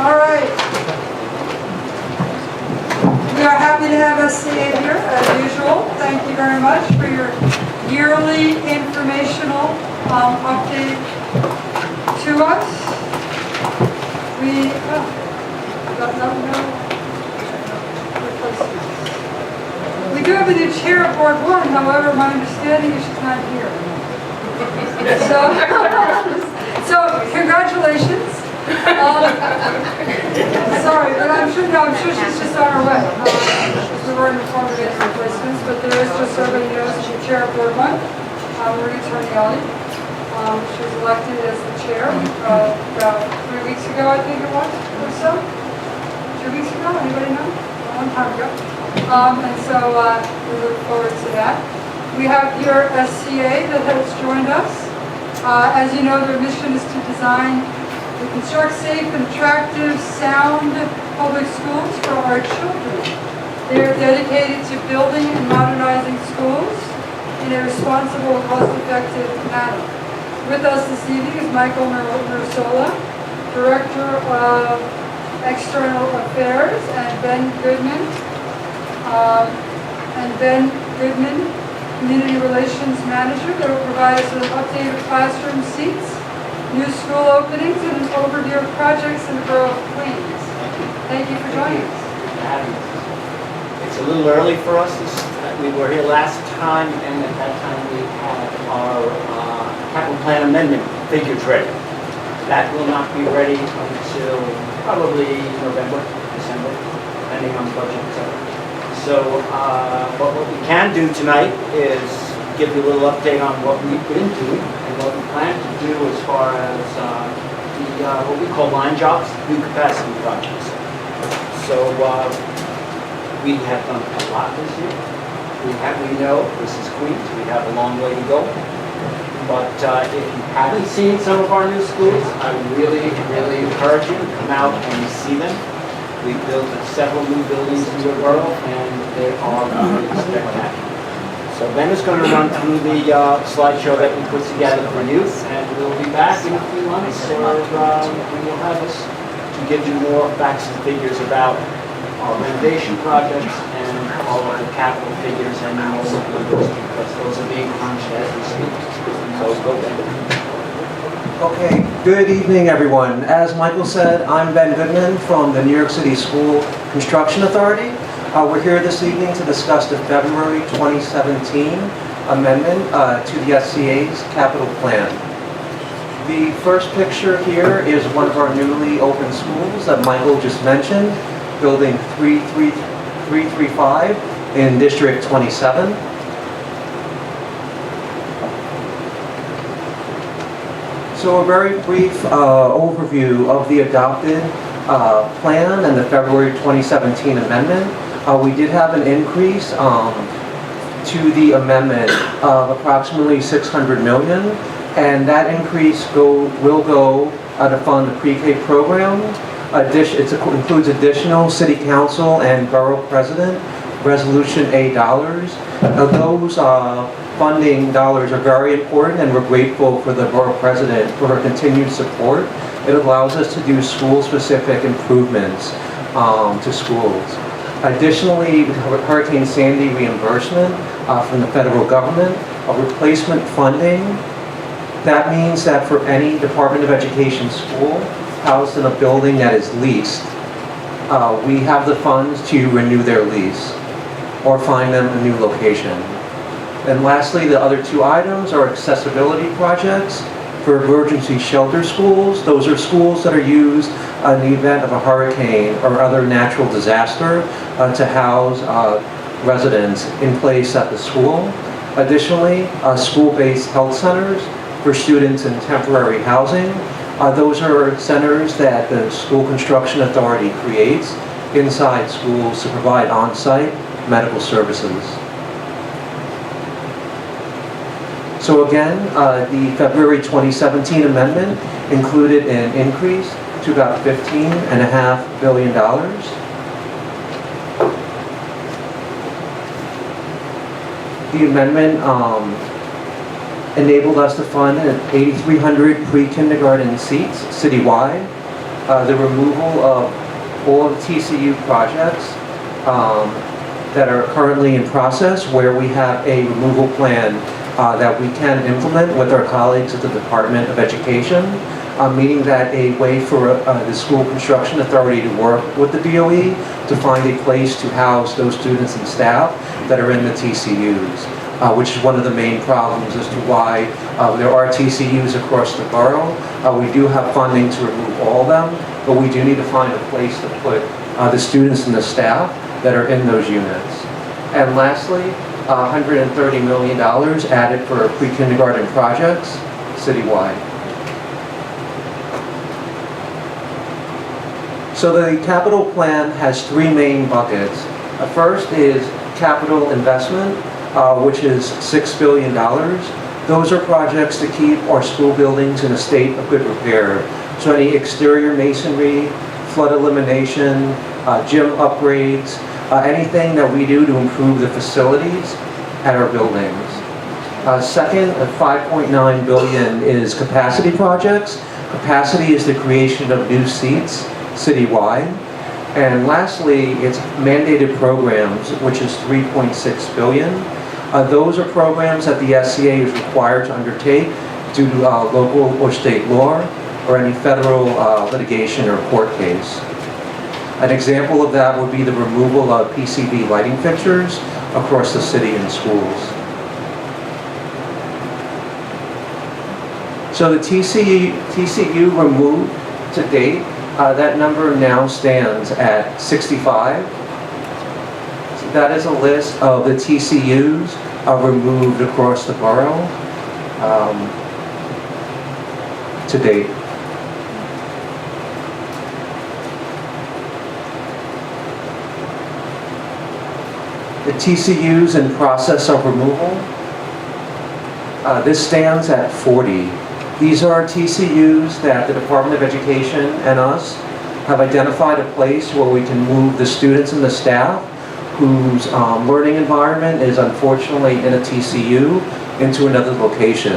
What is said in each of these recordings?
All right. We are happy to have SCA here, as usual. Thank you very much for your yearly informational update to us. We do have a new chair of Board 1, however, my understanding is she's not here. So congratulations. Sorry, but I'm sure she's just on her way. We were informed of any replacements, but there is, just so everybody knows, the chair of Board 1, Marie Tornielli. She was elected as the chair about 3 weeks ago, I think it was, or so. 2 weeks ago, anybody know? A long time ago. And so we look forward to that. We have here SCA that has joined us. As you know, their mission is to design and construct safe and attractive, sound public schools for our children. They are dedicated to building and modernizing schools in a responsible and cost-effective manner. With us this evening is Michael Mersola, Director of External Affairs, and Ben Goodman, Community Relations Manager. They will provide us with an update of classroom seats, new school openings, and an overview of projects in the Borough of Queens. Thank you for joining us. It's a little early for us. We were here last time, and at that time we had our capital plan amendment figures ready. That will not be ready until probably November, December, depending on budget, etc. So what we can do tonight is give you a little update on what we've been doing and what we plan to do as far as what we call line jobs, new capacity projects. So we have done a lot this year. We know this is Queens. We have a long way to go. But if you haven't seen some of our new schools, I really encourage you to come out and see them. We've built several new buildings in the borough, and they are really spectacular. So Ben is going to run through the slideshow that we put together for you, and we'll be back in a few months, or we will have us to give you more facts and figures about our renovation projects and all of the capital figures and all of those, because those are being crunched as we speak. So go Ben. Okay, good evening everyone. As Michael said, I'm Ben Goodman from the New York City School Construction Authority. We're here this evening to discuss the February 2017 amendment to the SCA's capital plan. The first picture here is one of our newly opened schools that Michael just mentioned, building 335 in District 27. So a very brief overview of the adopted plan and the February 2017 amendment. We did have an increase to the amendment of approximately $600 million, and that increase will go to fund the pre-K program. It includes additional City Council and Borough President Resolution A dollars. Those funding dollars are very important, and we're grateful for the Borough President for her continued support. It allows us to do school-specific improvements to schools. Additionally, Hurricane Sandy reimbursement from the federal government, replacement funding. That means that for any Department of Education school housed in a building that is leased, we have the funds to renew their lease or find them a new location. And lastly, the other two items are accessibility projects for emergency shelter schools. Those are schools that are used in the event of a hurricane or other natural disaster to house residents in place at the school. Additionally, school-based health centers for students in temporary housing. Those are centers that the School Construction Authority creates inside schools to provide on-site medical services. So again, the February 2017 amendment included an increase to about $15.5 billion. The amendment enabled us to fund 8,300 pre-kindergarten seats citywide. the removal of all of the TCU projects that are currently in process, where we have a removal plan that we can implement with our colleagues at the Department of Education, meaning that a way for the School Construction Authority to work with the DOE to find a place to house those students and staff that are in the TCUs, which is one of the main problems as to why there are TCUs across the borough. We do have funding to remove all of them, but we do need to find a place to put the students and the staff that are in those units. And lastly, $130 million added for pre-kindergarten projects citywide. So the capital plan has three main buckets. First is capital investment, which is $6 billion. Those are projects to keep our school buildings in a state of good repair. So any exterior masonry, flood elimination, gym upgrades, anything that we do to improve the facilities at our buildings. Second, at $5.9 billion is capacity projects. Capacity is the creation of new seats citywide. And lastly, it's mandated programs, which is $3.6 billion. Those are programs that the SCA is required to undertake due to local or state law or any federal litigation or court case. An example of that would be the removal of PCB lighting fixtures across the city and schools. So the TCU removed to date, that number now stands at 65. So that is a list of the TCUs removed across the borough to date. The TCUs in process of removal, this stands at 40. These are TCUs that the Department of Education and us have identified a place where we can move the students and the staff whose learning environment is unfortunately in a TCU into another location.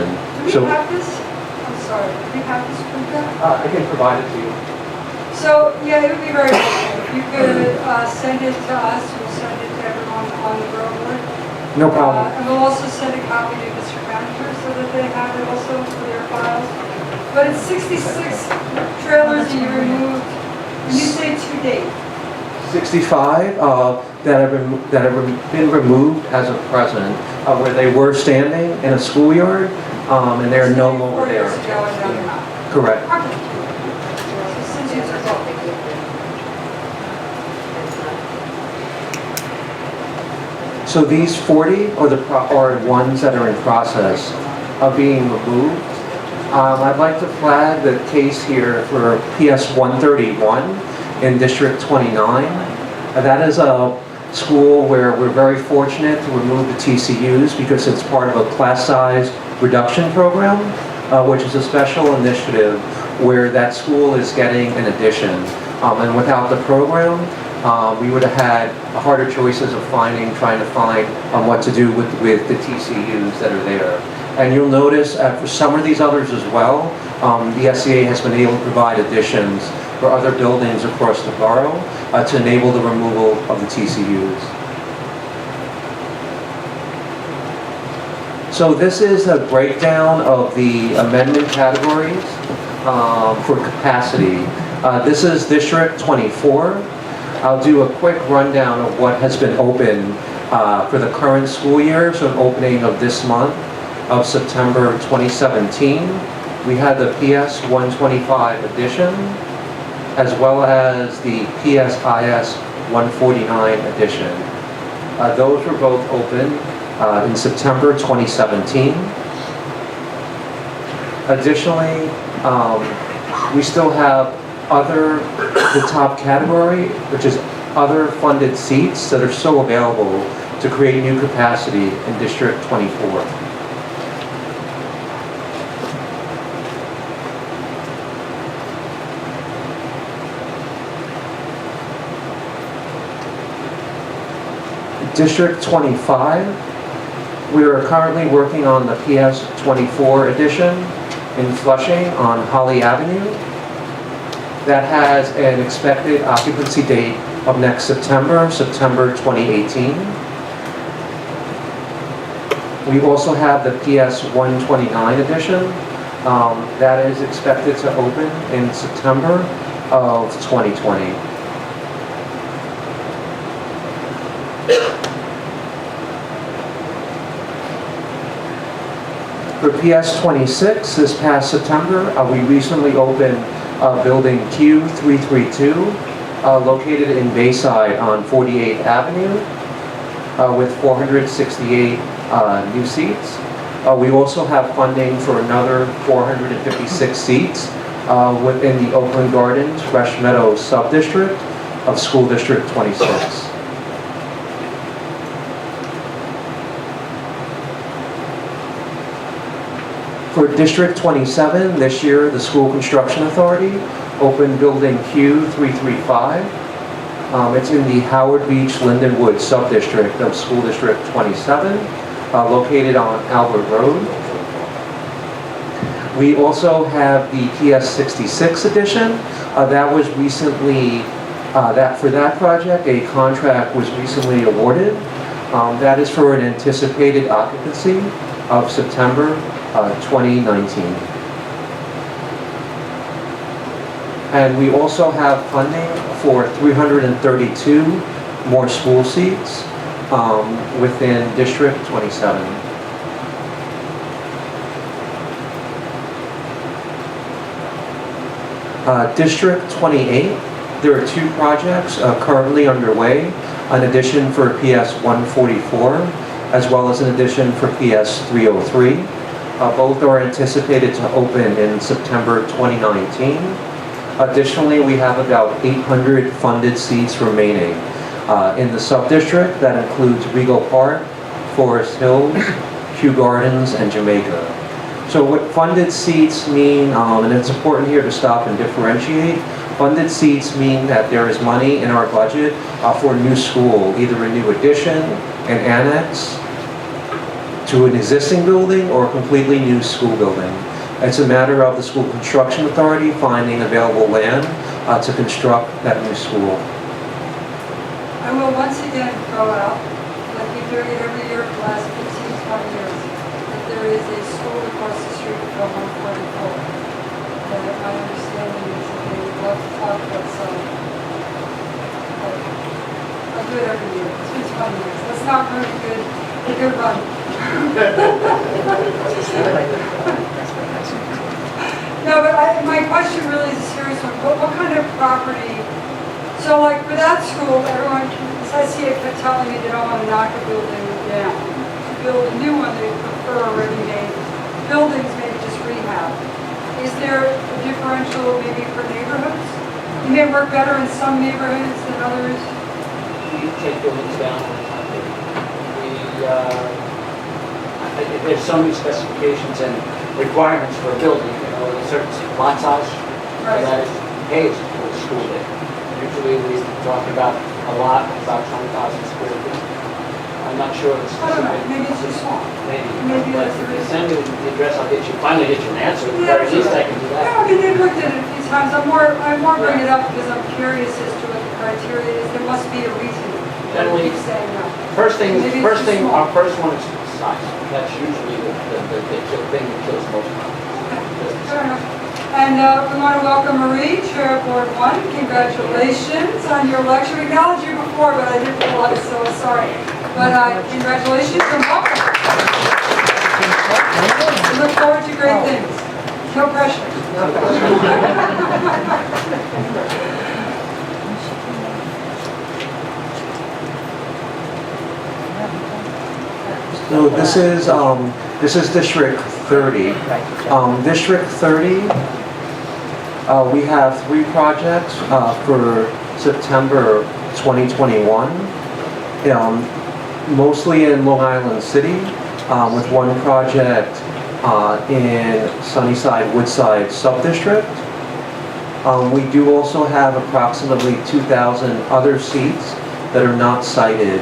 Do we have this? I'm sorry, do we have this printed out? I can provide it to you. So, yeah, it would be very helpful. If you could send it to us, we'll send it to everyone on the Borough board. No problem. And we'll also send a copy to Mr. Manager so that they have it also for their files. But it's 66 trailers that you removed, and you say to date. 65 that have been removed as of present, where they were standing in a schoolyard, and they're no longer 4 years there. ago, and now they're not. Correct. Okay. So since you took off. So these 40 are ones that are in process of being removed. I'd like to flag the case here for PS 131 in District 29. That is a school where we're very fortunate to remove the TCUs because it's part of a class size reduction program, which is a special initiative where that school is getting an addition. And without the program, we would have had harder choices of trying to find what to do with the TCUs that are there. And you'll notice for some of these others as well, the SCA has been able to provide additions for other buildings across the borough to enable the removal of the TCUs. So this is a breakdown of the amendment categories for capacity. This is District 24. I'll do a quick rundown of what has been open for the current school year, so an opening of this month of September 2017. We had the PS 125 edition, as well as the PSIS 149 edition. Those were both open in September 2017. Additionally, we still have the top category, which is other funded seats that are still available to create new capacity in District 24. District 25, we are currently working on the PS 24 edition in Flushing on Holly Avenue. That has an expected occupancy date of next September, September 2018. We also have the PS 129 edition. That is expected to open in September of 2020. For PS 26, this past September, we recently opened building Q332, located in Bayside on 48th Avenue, with 468 new seats. We also have funding for another 456 seats within the Oakland Gardens Fresh Meadows sub-district of School District 26. For District 27, this year, the School Construction Authority opened building Q335. It's in the Howard Beach Lindenwood sub-district of School District 27, located on Albert Road. We also have the PS 66 edition. That was recently, for that project, a contract was recently awarded. That is for an anticipated occupancy of September 2019. And we also have funding for 332 more school seats within District 27. District 28, there are two projects currently underway, an addition for PS 144, as well as an addition for PS 303. Both are anticipated to open in September 2019. Additionally, we have about 800 funded seats remaining in the sub-district. That includes Regal Park, Forest Hills, Kew Gardens, and Jamaica. So what funded seats mean, and it's important here to stop and differentiate, funded seats mean that there is money in our budget for a new school, either a new addition, an annex, to an existing building or a completely new school building. It's a matter of the School Construction Authority finding available land to construct that new school. I will once again throw out, like we do it every year for the last 15, 20 years, that there is a school across the street from 144. And my understanding is that they would love to talk about some. I do it every year. It's been 20 years. That's not very good. A good run. No, but my question really is a serious one. What kind of property? So like for that school, everyone, as I see it, kept telling me they don't want to knock a building down. To build a new one, they prefer already made buildings, maybe just rehab. Is there a differential maybe for neighborhoods? You may work better in some neighborhoods than others. We take buildings down. There's so many specifications and requirements for a building, you know, a certain lot size, Right. and that is pays for the school day. Usually we talk about a lot, about 20,000 square feet. I'm not sure the I don't know, specific. maybe it's too small. Maybe, Maybe but that's the if you reason. send me the address, I'll finally get you an answer. At the very least I can do Yeah, I that. mean, they've looked at it a few times. I'm more bringing it up because I'm curious as to what the criteria is. There must be a reason. Generally, Keep saying no. First thing, Maybe it's too small. our first one is size. That's usually the thing that kills most of Fair enough. And we want to welcome Marie, Chair of Board 1. Congratulations on your election. We acknowledged you before, but I didn't realize, so sorry. But congratulations and welcome. We look forward to great things. No pressure. So this is District 30. District 30, we have 3 projects for September 2021, mostly in Long Island City, with one project in Sunnyside Woodside Subdistrict. We do also have approximately 2,000 other seats that are not cited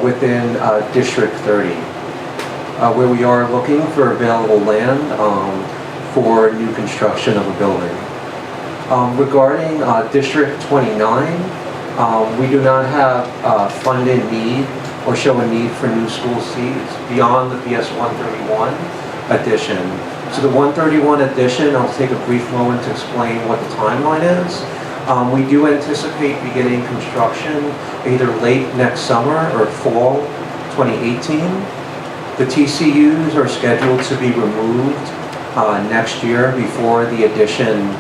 within District 30, where we are looking for available land for new construction of a building. Regarding District 29, we do not have funded need or show a need for new school seats beyond the PS 131 addition. So the 131 addition, I'll take a brief moment to explain what the timeline is. We do anticipate beginning construction either late next summer or fall 2018. The TCUs are scheduled to be removed next year before the addition,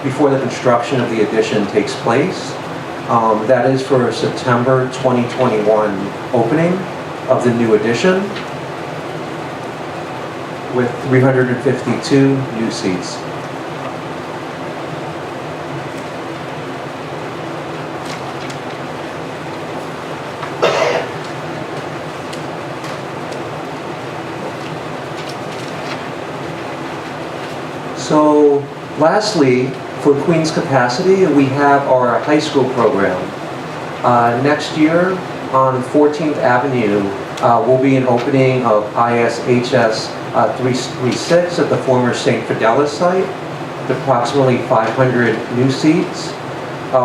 before the construction of the addition takes place. That is for a September 2021 opening of the new addition with 352 new seats. So lastly, for Queen's capacity, we have our high school program. Next year on 14th Avenue will be an opening of ISHS 336 at the former St. Fidelis site, with approximately 500 new seats.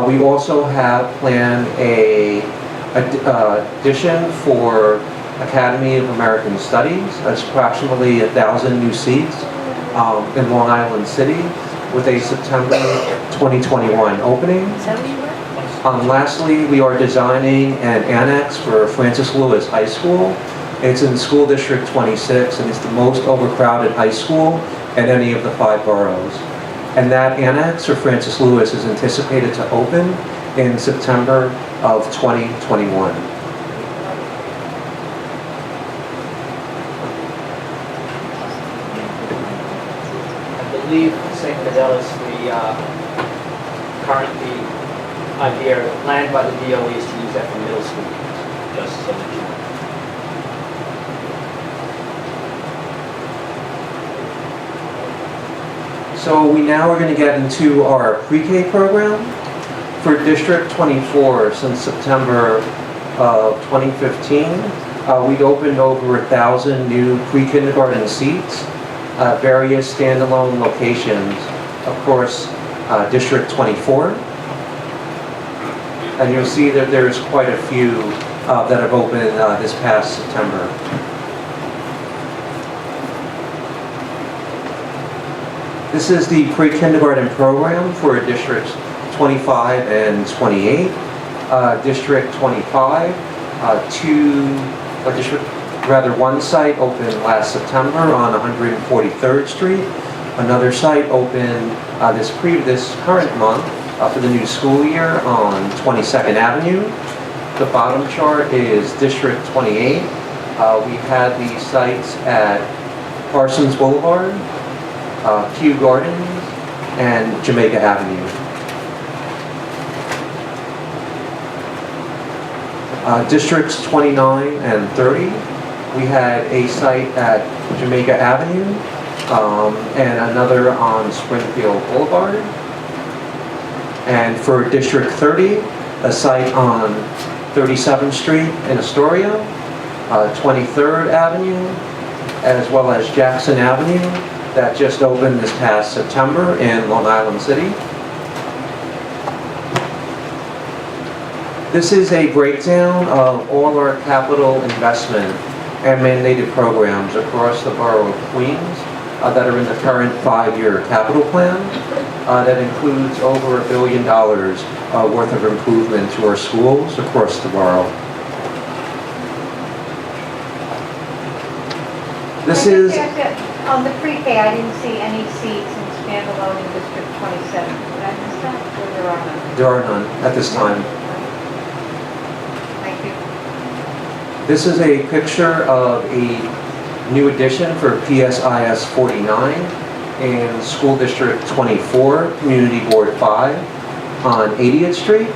We also have planned a addition for Academy of American Studies. That's approximately 1,000 new seats in Long Island City with a September 2021 opening. Lastly, we are designing an annex for Francis Lewis High School. It's in School District 26 and it's the most overcrowded high school in any of the 5 boroughs. And that annex for Francis Lewis is anticipated to open in September of 2021. I believe St. Fidelis, the currently idea planned by the DOE is to use that for middle school, just so that you know. So we now are going to get into our pre-K program. For District 24, since September of 2015, we've opened over 1,000 new pre-kindergarten seats at various standalone locations. Of course, District 24. And you'll see that there's quite a few that have opened this past September. This is the pre-kindergarten program for Districts 25 and 28. District 25, one site opened last September on 143rd Street. Another site opened this current month for the new school year on 22nd Avenue. The bottom chart is District 28. We had these sites at Parsons Boulevard, Kew Gardens, and Jamaica Avenue. Districts 29 and 30, we had a site at Jamaica Avenue and another on Springfield Boulevard. And for District 30, a site on 37th Street in Astoria, 23rd Avenue, as well as Jackson Avenue, that just opened this past September in Long Island City. This is a breakdown of all our capital investment and mandated programs across the Borough of Queens that are in the current 5-year capital plan. That includes over $1 billion worth of improvement to our schools across the borough. This is... On the pre-K, I didn't see any seats in standalone in District 27. Did I miss that? Or there are none? There are none at this time. Thank you. This is a picture of a new addition for PSIS 49 in School District 24, Community Board 5 on 80th Street.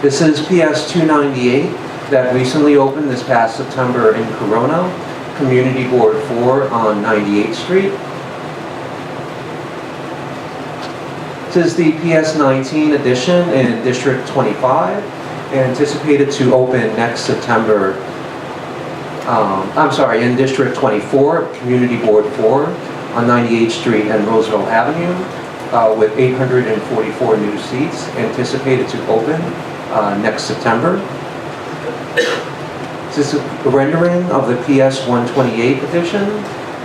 This is PS 298 that recently opened this past September in Corona, Community Board 4 on 98th Street. This is the PS 19 edition in District 25, anticipated to open next September. In District 24, Community Board 4, on 98th Street and Roosevelt Avenue with 844 new seats anticipated to open next September. This is a rendering of the PS 128 edition,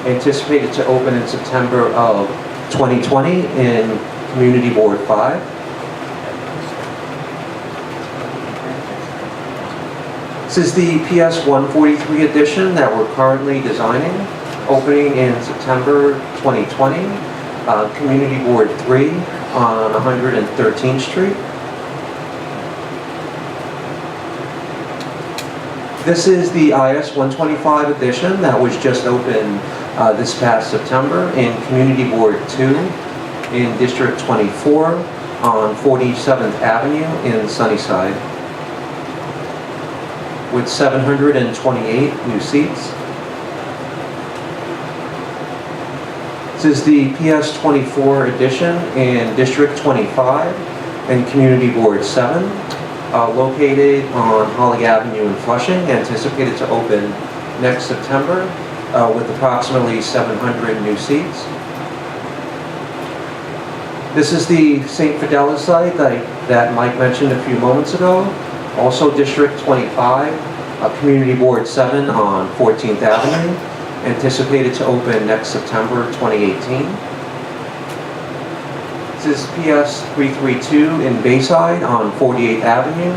anticipated to open in September of 2020 in Community Board 5. This is the PS 143 edition that we're currently designing, opening in September 2020, Community Board 3 on 113th Street. This is the IS 125 edition that was just opened this past September in Community Board 2 in District 24 on 47th Avenue in Sunnyside with 728 new seats. This is the PS 24 edition in District 25 and Community Board 7. Located on Holly Avenue in Flushing, anticipated to open next September with approximately 700 new seats. This is the St. Fidelis site that Mike mentioned a few moments ago. Also District 25, Community Board 7 on 14th Avenue, anticipated to open next September 2018. This is PS 332 in Bayside on 48th Avenue,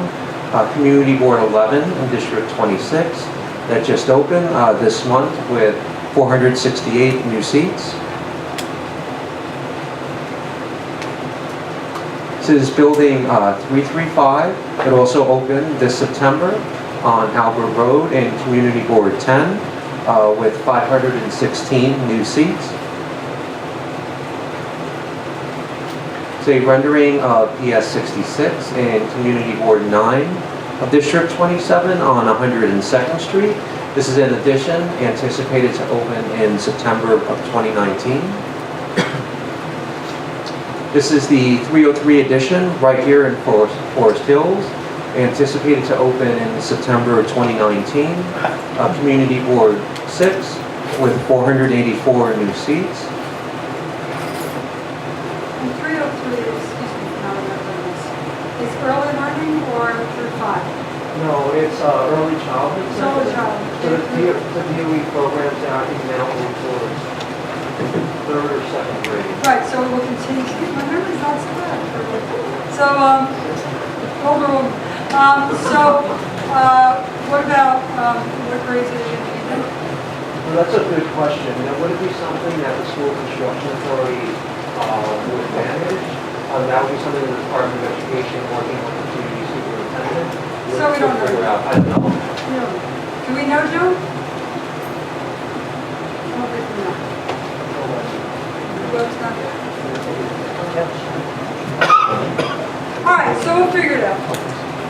Community Board 11 in District 26 that just opened this month with 468 new seats. This is Building 335. It also opened this September on Albert Road in Community Board 10 with 516 new seats. It's a rendering of PS 66 in Community Board 9 of District 27 on 102nd Street. This is an addition anticipated to open in September of 2019. This is the 303 edition right here in Forest Hills, anticipated to open in September of 2019. Community Board 6 with 484 new seats. Is early learning or through 5? No, it's early childhood. It's early childhood. So the DOE programs now, I think now move towards 3rd or 2nd grade. Right, so it will continue. My memory's not so bad. So, older woman. What about, what grades are you going to be in? Well, that's a good question. Now, would it be something that the school construction authority would manage? That would be something the Department of Education working with the community superintendent. So we don't know. Figure out. I don't know. Do we know, Joe? I don't think we know. Web's not there. All right, so we'll figure it out.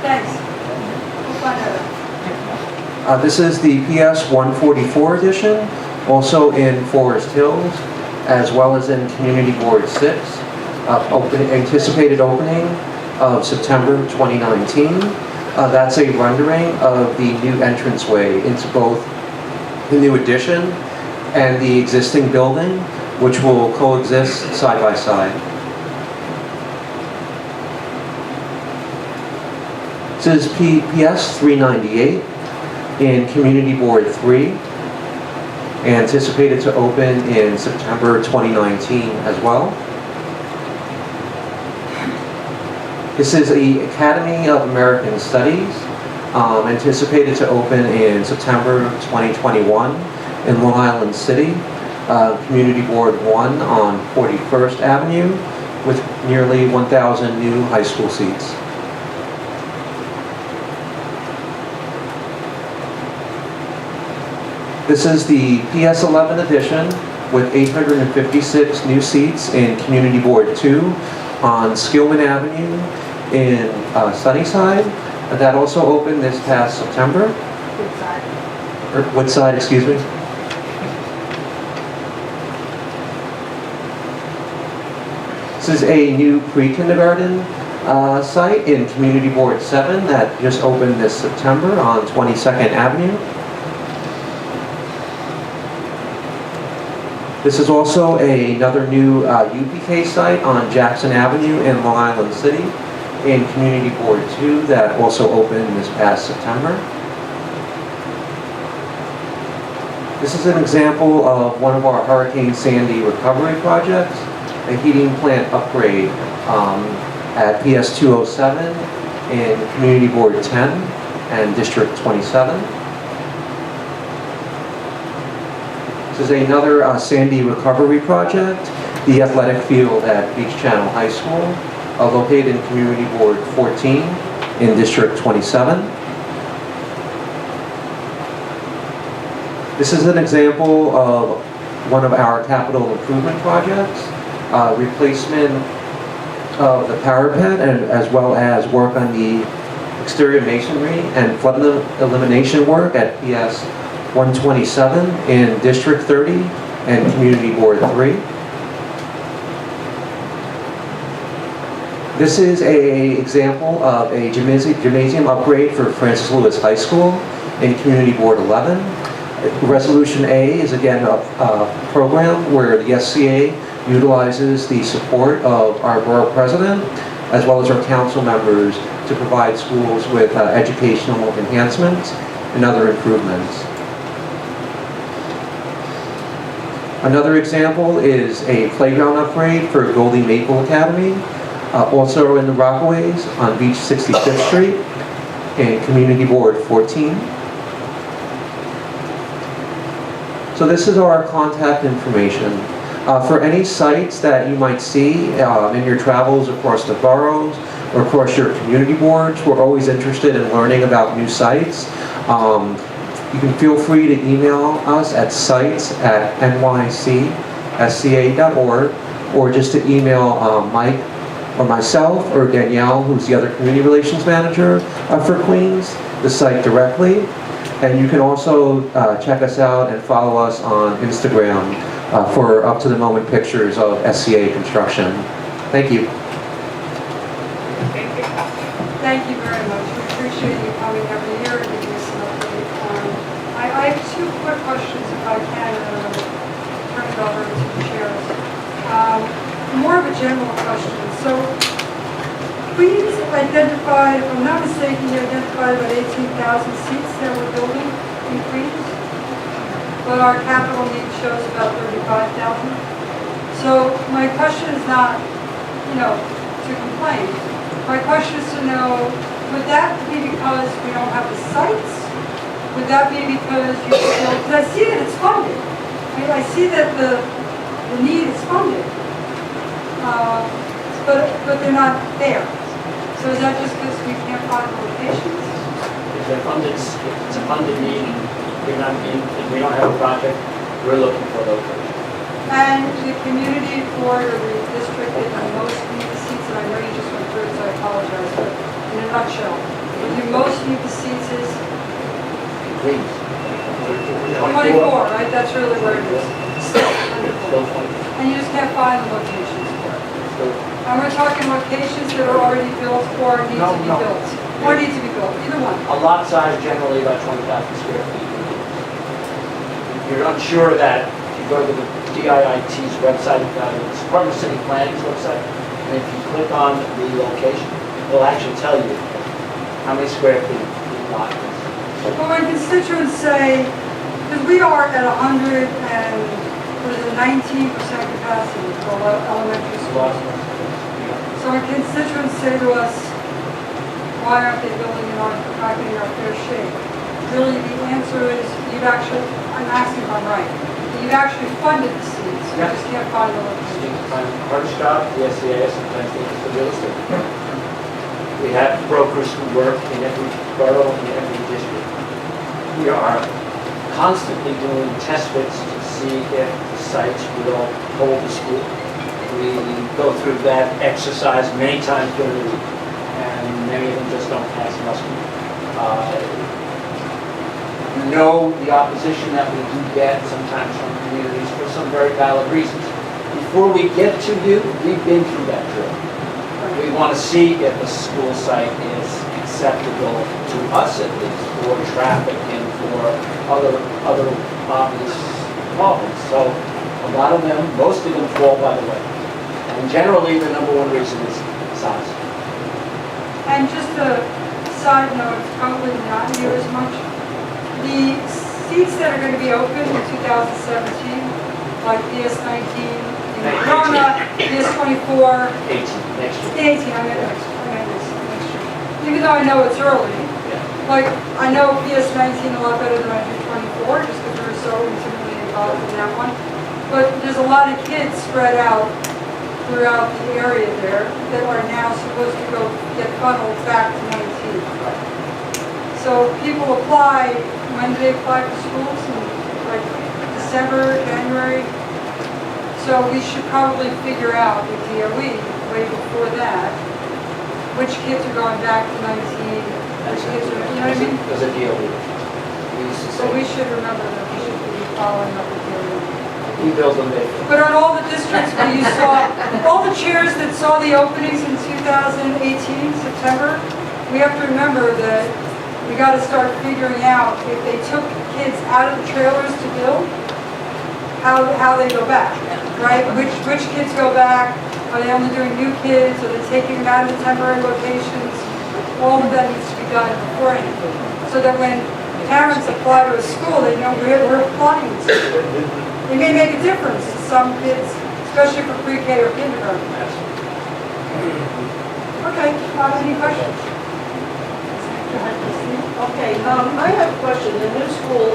Thanks. We'll find that out. This is the PS 144 edition, also in Forest Hills, as well as in Community Board 6. Anticipated opening of September 2019. That's a rendering of the new entranceway into both the new addition and the existing building, which will coexist side by side. This is PS 398 in Community Board 3, anticipated to open in September 2019 as well. This is the Academy of American Studies, anticipated to open in September 2021 in Long Island City, Community Board 1 on 41st Avenue with nearly 1,000 new high school seats. This is the PS 11 edition with 856 new seats in Community Board 2 on Skillman Avenue in Sunnyside. That also opened this past September. Which side? Or what side, excuse me? This is a new pre-kindergarten site in Community Board 7 that just opened this September on 22nd Avenue. This is also another new UPK site on Jackson Avenue in Long Island City in Community Board 2 that also opened this past September. This is an example of one of our Hurricane Sandy recovery projects, a heating plant upgrade at PS 207 in Community Board 10 and District 27. This is another Sandy recovery project, the athletic field at Beach Channel High School, located in Community Board 14 in District 27. This is an example of one of our capital improvement projects, replacement of the parapet and as well as work on the exterior masonry and flood elimination work at PS 127 in District 30 and Community Board 3. This is an example of a gymnasium upgrade for Francis Lewis High School in Community Board 11. Resolution A is again a program where the SCA utilizes the support of our borough president as well as our council members to provide schools with educational enhancements and other improvements. Another example is a playground upgrade for Goldie Maple Academy, also in the Rockaways on Beach 65th Street in Community Board 14. So this is our contact information. For any sites that you might see in your travels across the boroughs or across your community boards, we're always interested in learning about new sites. You can feel free to email us at sites@nycsca.org or just to email Mike or myself or Danielle, who's the other community relations manager for Queens, the site directly. And you can also check us out and follow us on Instagram for up-to-the-moment pictures of SCA construction. Thank you. Thank you very much. We appreciate you coming every year and giving us an update. I have two quick questions if I can, and then I'll turn it over to the chairs. More of a general question. So Queens identified, if I'm not mistaken, you identified about 18,000 seats that we're building in Queens, but our capital need shows about 35,000. So my question is not, to complain. My question is to know, would that be because we don't have the sites? Would that be because you feel, because I see that it's funded. I see that the need is funded, but they're not there. So is that just because we can't find the locations? If it's a funded need, if we don't have a project, we're looking for locations. And the community board or the district that the most need the seats, and I know you just went through it, so I apologize, but in a nutshell, what you most need the seats is Please. 24, right? That's really where it is. Still, Still 20. and you just can't find the locations for it. Still- And we're talking locations that are already built or need to be No. built. Or need to be built, either one. A lot size generally about 20,000 square feet. If you're unsure of that, if you go to the DIIT's website, it's Department of City Planning's website, and if you click on the location, it'll actually tell you how many square feet the lot is. But when constituents say, because we are at 100 and, what is it, 19% capacity for elementary schools. So when constituents say to us, why aren't they building in our, not getting our fair share? Really, the answer is, I'm asking if I'm right, you've actually funded the seats, you just can't find the locations. Hardest job, the SCA, sometimes they just the real estate. We have brokers who work in every borough, in every district. We are constantly doing test fits to see if the sites will hold the school. We go through that exercise many times during the week, and many of them just don't pass muster. Know the opposition that we do get sometimes from communities for some very valid reasons. Before we get to you, we've been through that drill. We want to see if a school site is acceptable to us at least for traffic and for other obvious departments. So a lot of them, most of them fall by the way. And generally, the number one reason is size. And just a side note, it's probably not near as much. The seats that are going to be open in 2017, like BS19, Corona, BS24, 18 next year. 18, I meant next year. Even though I know it's early, Yeah. like, I know BS19 a lot better than I do 24, just because we were so intimately involved in that one. But there's a lot of kids spread out throughout the area there that are now supposed to go get funneled back to 19. So people apply, when do they apply for schools? In like December, January? So we should probably figure out with DOE, way before that, which kids are going back to 19, which kids are, you know what I mean? There's a deal with it. We used to So say, we should remember that we should be following up with DOE. we build them, they. But on all the districts where you saw, all the chairs that saw the openings in 2018, September, we have to remember that we got to start figuring out if they took kids out of the trailers to build, how they go back, right? Which kids go back? Are they only doing new kids? Are they taking them out of the temporary locations? All of that needs to be done beforehand, so that when parents apply to a school, they know where they're applying to. It may make a difference to some kids, especially for pre-K or kindergarten. Okay, any questions? Okay, I have a question. The new school,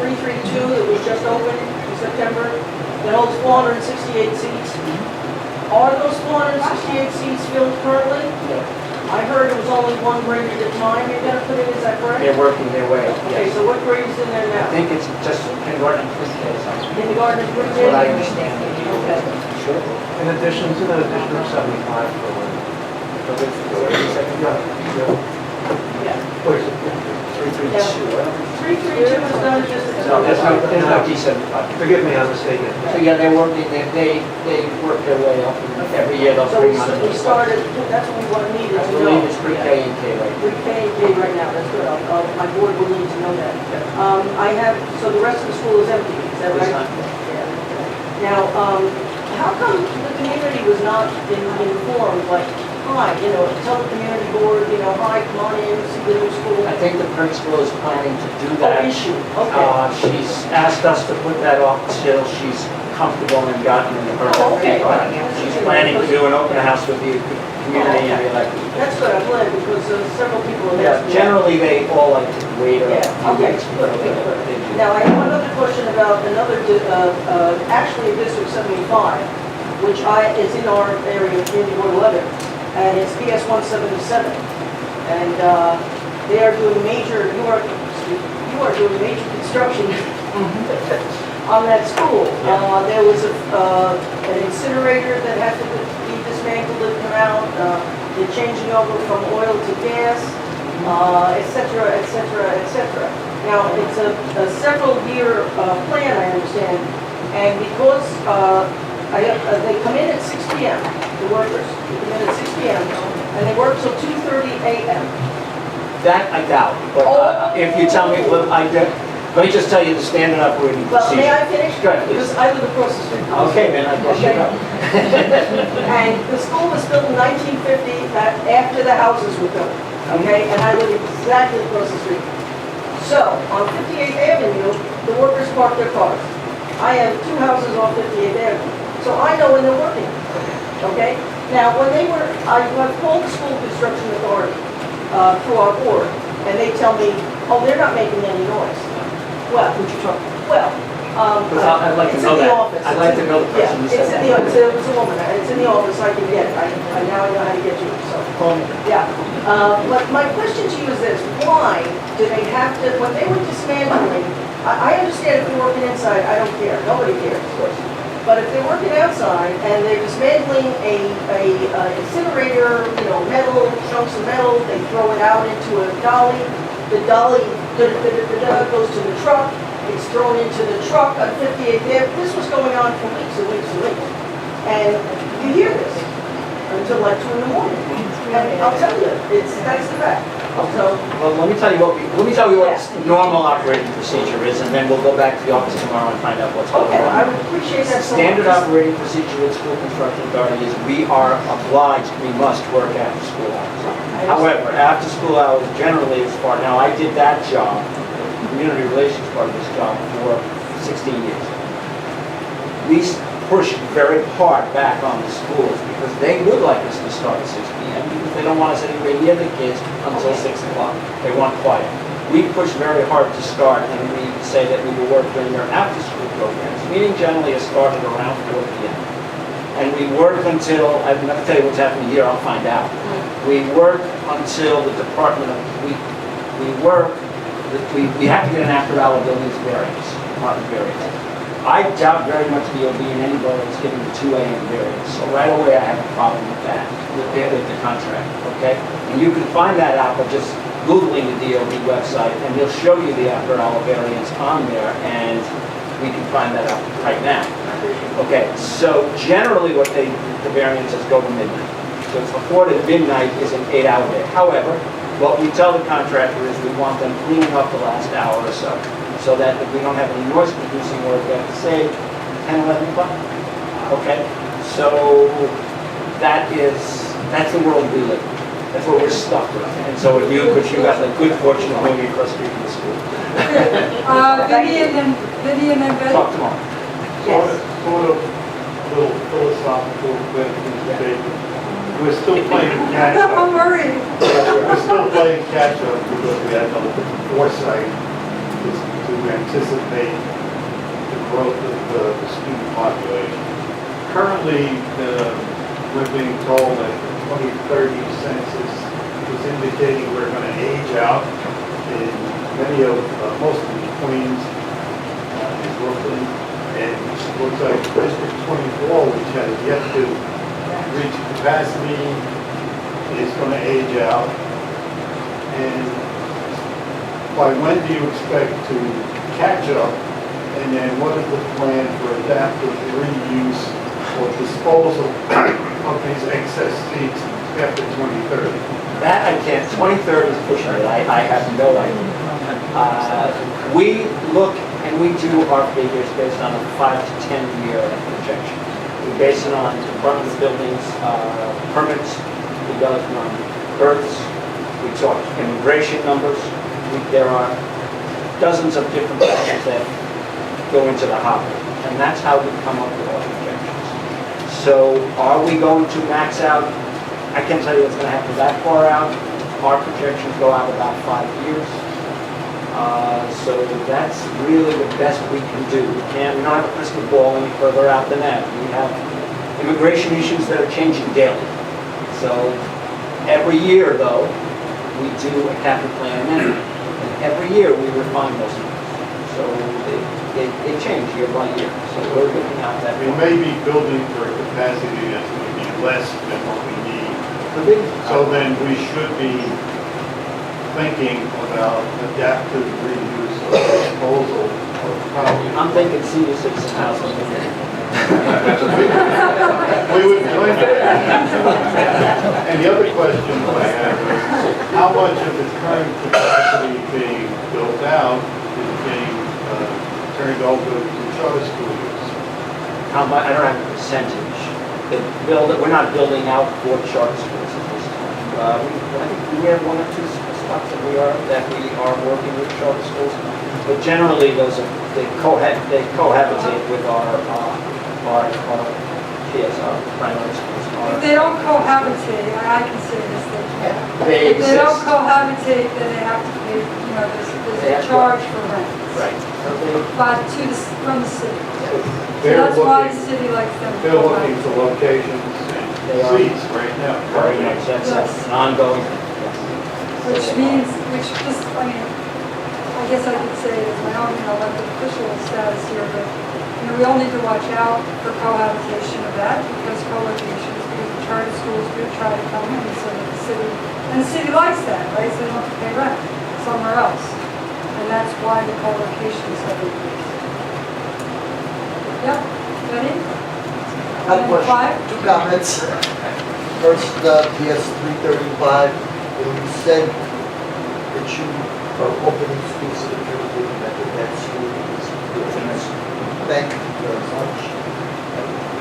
332, that was just opened in September, that holds 468 seats. Are those 468 seats filled currently? I heard it was only one grade at a time you're gonna put in, is that correct? They're working their way up, Okay, yes. so what grade is in there I now? think it's just kindergarten and pre-K, something. Kindergarten and That's pre-K? what I understand. Okay. Sure. In addition to the additional 75 for So it's, Yeah. where's it? 332. 332 was done just. No, there's no D75. Forgive me, I'm mistaken. So yeah, they're working, they work their way up, and every year they'll So bring we on. we started, that's what we want to need, I is to believe know. it's pre-K and K right now. Pre-K and K right now, that's good. My board will need to know that. I have, so the rest of the school is empty, is that It's right? not- Yeah. Now, how come the community was not informed, like, hi, tell the community board, hi, come on in, see the new school? I think the principal is planning to do Oh, that. issue, okay. She's asked us to put that off till she's comfortable and gotten in her. Oh, okay. She's planning to do an open house with the community and the elected. That's good, I'm glad, because several people have Yeah, asked me. generally they all like to wait a Yeah, few okay. weeks, but Okay, good. they do. Now, I have one other question about another, actually District 75, which is in our area of Community Board 11, and it's PS 177. And they are doing you are doing major construction on that school. There was an incinerator that had to be dismantled and come out. They're changing over from oil to gas, et cetera, et cetera, et cetera. Now, it's a several-year plan, I understand, and because they come in at 6 p.m., the workers, they come in at 6 p.m., and they work till 2:30 a.m. That I doubt, but if you tell me, well, let me just tell you the standard operating Well, may procedure. I finish? Go ahead, please. Because I live across the street. from the Okay, school. then I guess you Okay? know. And the school was built in 1950, after the houses were built, okay? And I live exactly across the street. So, on 58th Avenue, the workers park their cars. I have 2 houses on 58th Avenue, so I know when they're working, okay? Now, when they were, I've called the school construction authority through our board, and they tell me, oh, they're not making any noise. Well, Because I'd like to it's know in the that. office. I'd like to know the person who Yeah, said it's in that. the, it's a woman, it's in the office, I can get it, now I know how to get you, so. Call me. Yeah, but my question to you is this, why do they have to, when they were dismantling, I understand if they're working inside, I don't care, nobody cares, of course. But if they're working outside and they're dismantling a incinerator, metal, chunks of metal, they throw it out into a dolly, the dolly goes to the truck, it's thrown into the truck on 58th Ave. This was going on for weeks and weeks and weeks. And you hear this until like 2 in the morning. And I'll tell you, that's the fact. Well, let me tell you what normal operating procedure is, and then we'll go back to the office tomorrow and find out what's going Okay, I on. would appreciate that so much. Standard operating procedure with school construction authority is we are obliged, we must work after school hours. However, after school hours generally is far, now I did that job, the community relations part of this job for 16 years. We push very hard back on the schools because they would like us to start at 6 p.m. because they don't want us anywhere near the kids until 6 o'clock. They want quiet. We push very hard to start, and we say that we will work during their after-school programs. Meeting generally is started around 4 p.m. And we work until, I'm not going to tell you what's happening here, I'll find out. We work until the Department of, we work, we have to get an after-hour buildings variance, department variance. I doubt very much the DOB in any borough is giving the 2 a.m. variance. So right away I have a problem with that, with the contract, okay? And you can find that out by just Googling the DOB website, and they'll show you the after-hour variance on there, and we can find that out right now. Okay, so generally what the variances go to midnight. So it's before to midnight is an 8-hour day. However, what we tell the contractor is we want them cleaning up the last hour or so that if we don't have any noise producing work, we have to say 10, 11 o'clock. Okay, so that's the world we live in. That's what we're stuck with. And so with you, because you got the good fortune of moving across the street from the school. Vinny and then Betty. Talk tomorrow. Sort of little philosophical question debate. We're still playing catch I'm up. worried. We're still playing catch up because we had no foresight to anticipate the growth of the student population. Currently, we're being told that the 2030 census is indicating we're going to age out in most of the Queens, in Brooklyn, and it looks like District 24, which has yet to reach capacity, is going to age out. And by when do you expect to catch up? And then what is the plan for adaptive reuse or disposal of these excess seats after 2030? That I can't, 2030 is pushing it, I have no idea. We look and we do our figures based on a 5 to 10 year projection. We base it on Department of Buildings permits, we go on births, we talk immigration numbers. There are dozens of different factors that go into the hopper, and that's how we come up with our projections. So are we going to max out? I can't tell you what's going to happen that far out. Our projections go out about 5 years. So that's really the best we can do. We don't have a crystal ball any further out than that. We have immigration issues that are changing daily. So every year, though, we do a capital plan amendment. And every year we refine those numbers. So they change year by year. So we're looking at that. We may be building for a capacity that's going to be less than what we need. So then we should be thinking about adaptive reuse or disposal of property. I'm thinking senior citizen housing. We would join that. And the other question I have is, how much of the current capacity being built out is being turned over to charter school use? How much? I don't have a percentage. We're not building out for charter schools at this time. I think we have 1 or 2 spots that we are working with charter schools, but generally they cohabitate with our PSR primary schools. If they don't cohabitate, I can say this, they can't. They If they don't exist. cohabitate, then they have to pay, there's a charge for rent. Right. So But from the city. So They're that's why the looking, city likes them. to they're looking cohabit. for locations They and are. seats right now. very much, that's Yes. an ongoing thing. Which means, I guess I could say as my own, elected official status here, but, we all need to watch out for cohabitation of that, because co-locations, charter schools do try to come in, so that the city likes that, right? So they don't have to pay rent somewhere else. And that's why the co-locations have increased. Yep, ready? I have a question. 5? 2 comments. First, PS 335, when you said that you are opening schools to the people that school is good. Thank you very much.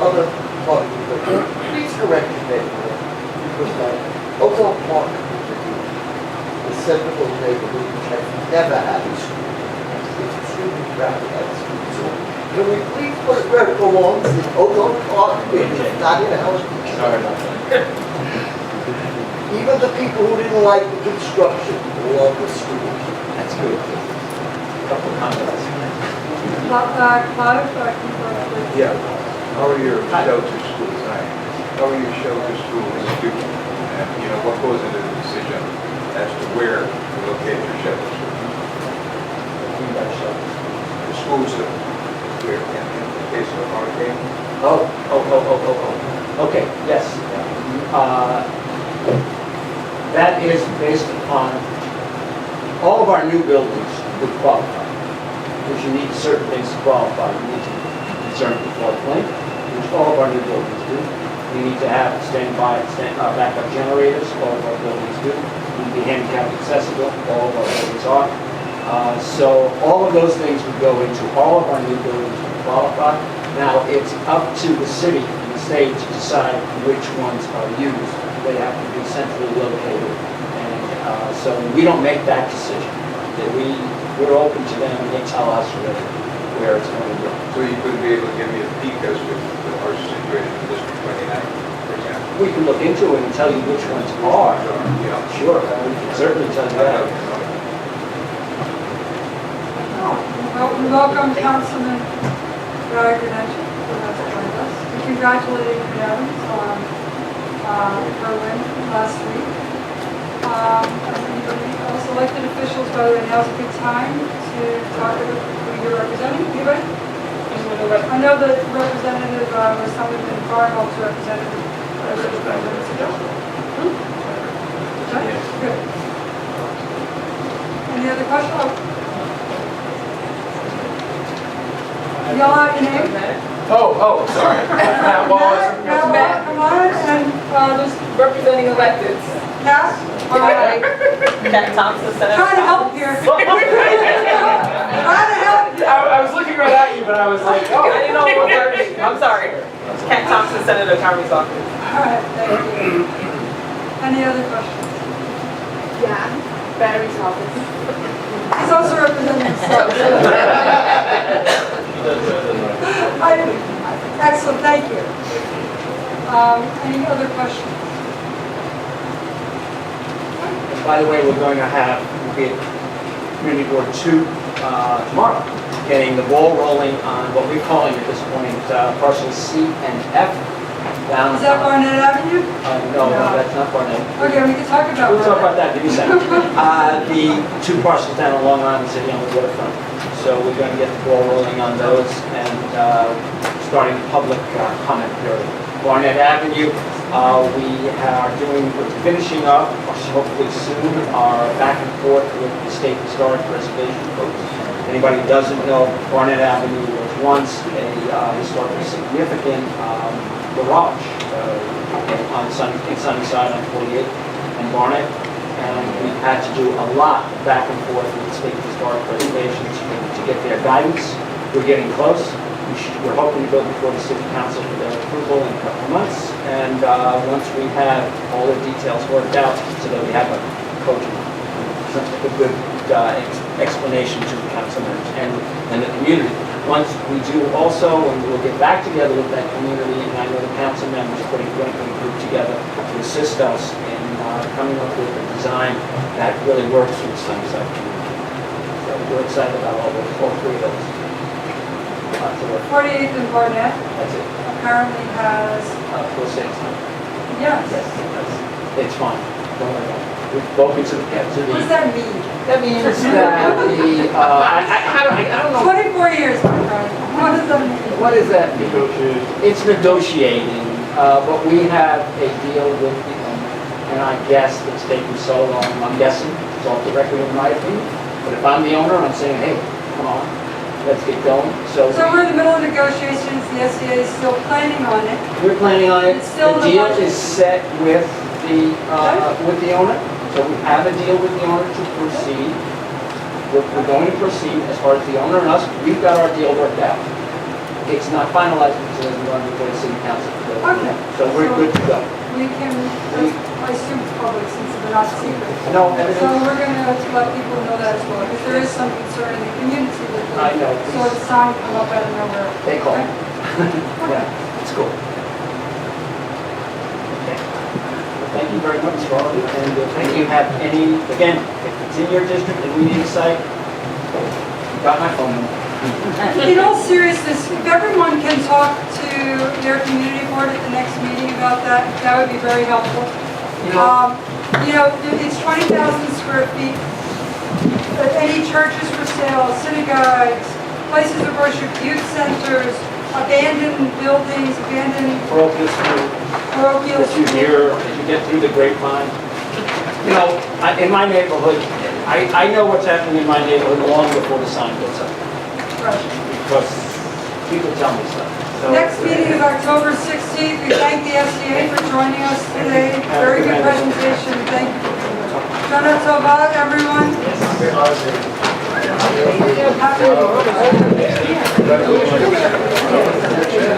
Other part of the, please correct me, because that Oakland Park is central neighborhood which has never had a school. It's extremely proud to have a school. So can we please put a vertical on the Oakland Park, which is not in our Sorry about that. even the people who didn't like the construction love the school. That's good. Couple of comments. Clive, please. Yeah, how are your shelter schools? How are your shelter schools doing? And, you know, what goes into the decision as to where to locate your shelter schools? The schools that, where, in the case of a hurricane? Okay, yes. That is based upon all of our new buildings would qualify. Because you need certain things to qualify. You need to be concerned with floodplain, which all of our new buildings do. We need to have backup generators, all of our buildings do. We need to be handicap accessible, all of our buildings are. So all of those things would go into all of our new buildings would qualify. Now, it's up to the city and the state to decide which ones are used. They have to be centrally located. And so we don't make that decision. We're open to them and they tell us really where it's going to go. So you couldn't be able to give me a peek as to our situation in District 29, for example? We can look into it and tell you which ones are. Yeah. Sure, we can certainly tell you that. Well, we welcome Councilman Gardner, who has joined us. We congratulated Adams on her win last week. Also, elected officials, by the way, now's a good time to talk about who you're representing. Anybody? I know that Representative was somebody in Environmental Representative. Okay, good. Any other questions? Yell out your name. Oh, sorry. Matt Wallace. Come on, and just Representing electeds. Cass. Cat Thompson, Senator. Trying to help here. Trying to help you. I was looking right at you, but I was like, oh, I didn't know what was I'm sorry. Cat Thompson, Senator Tommy's office. All right, thank you. Any other questions? Yeah, battery's office. He's also representing himself. Excellent, thank you. Any other questions? By the way, we're going to have, we'll be at Community Board 2 tomorrow, getting the ball rolling on what we're calling at this point parcels C and F. Down, Is that Barnett Avenue? no, that's not Barnett. Okay, we can talk about We'll talk about Barnett. that, give me a second. The two parcels down on Long Island City on the waterfront. So we're going to get the ball rolling on those and starting the public comment period. Barnett Avenue, we're finishing up, hopefully soon, our back and forth with the State Historic Preservation folks. Anybody who doesn't know, Barnett Avenue was once a historically significant garage on Sunnyside on 48 and Barnett. And we've had to do a lot back and forth with the State Historic Preservation to get their guidance. We're getting close. We're hoping to go before the City Council for their approval in a couple of months. And once we have all the details worked out, so that we have a good explanation to the council members and the community. Once we do also, and we'll get back together with that community, and I know the council members are going to put a group together to assist us in coming up with a design that really works for the Sunnyside community. So we're excited about all three of those. 48th and Barnett That's it. apparently has, We'll say it's not. yes. It's fine. Don't worry about it. We've spoken to the. What does that mean? That means that I don't know. 24 years, my friend. What does that mean? What is that? Negotiation. It's negotiating, but we have a deal with the owner, and I guess it's taking so long, I'm guessing, it's off the record in my opinion, but if I'm the owner, I'm saying, hey, come on, let's get going. So we're in the middle of negotiations, the SCA is still planning on it. we're planning on it. It's still The in the deal budget. is set with the owner, So we have a deal with the owner to proceed. We're going to proceed as far as the owner and us, we've got our deal worked out. It's not finalized until it's run before the city council. Okay. So we're good to go. We can, I assume it's public since they're not secret. No, So evidence, we're going to let people know that as well, because there is some concern in the community that I know. the sort of sign come up out of nowhere. They call. Okay? Yeah, it's cool. Okay. Well, thank you very much, Charlie, and if you have any, again, if it's in your district and we need a site, you got my phone number. In all seriousness, if everyone can talk to their community board at the next meeting about that, that would be very helpful. It's 20,000 square feet. But any churches for sale, synagogues, places of worship, youth centers, abandoned buildings, abandoned Parochial school, parochial that you schools. hear as you get through the grapevine. In my neighborhood, I know what's happening in my neighborhood long before the sign goes up, Right. because people tell me stuff. So, Next meeting is October 16th. We thank the SCA for joining us today. Very good presentation. Thank you. Shana Tova, everyone. Happy